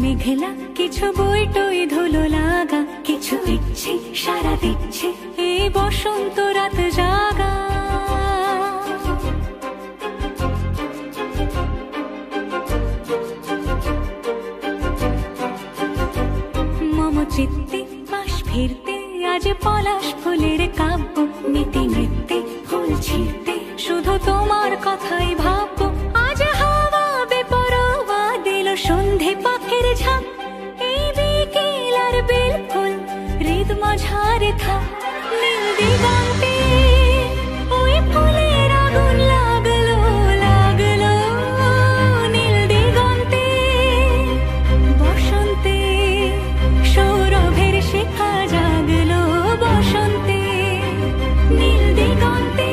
মেঘলা, কিছু বই টই ধুলো লাগা, কিছু ইচ্ছে সারা দিচ্ছে এই বসন্ত রাত জাগা। মম চিত্তে পাশ ফিরতে আজ পলাশ ফুলের কাব্য, নীতি নৃত্যে ফুল ছিঁড়তে শুধু তোমার কথাই ভাববো। আজ হাওয়া বেপরোয়া দিল সন্ধে পাখির ঝাঁক, এই বিকেল আর বেল ফুল হৃদ মাঝারে থাক। নীল দিগন্তে ওই ফুলের আগুন লাগলো লাগলো, নীল দিগন্তে বসন্তে সৌরভের শিখা জাগলো, বসন্তে নীল দিগন্তে।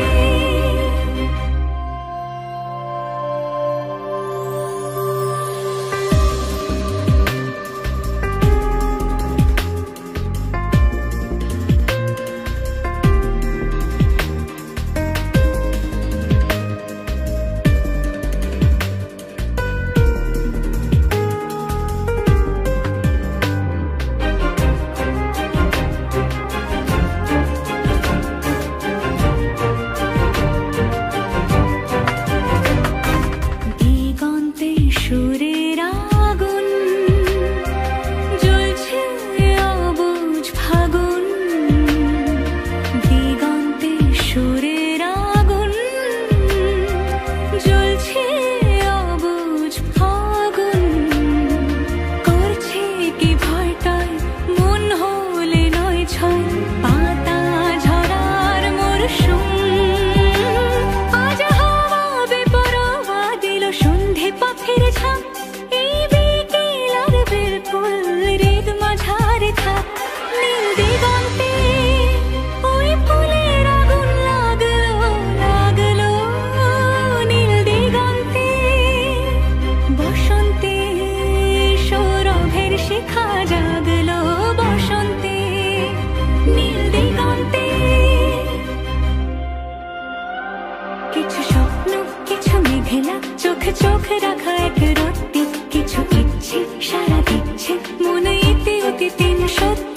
কিছু স্বপ্ন, কিছু মেঘলা, চোখে চোখ রাখা এক রত্তি, কিছু ইচ্ছে সারা দিচ্ছে মনে ইতি অতি তিন সত্যি।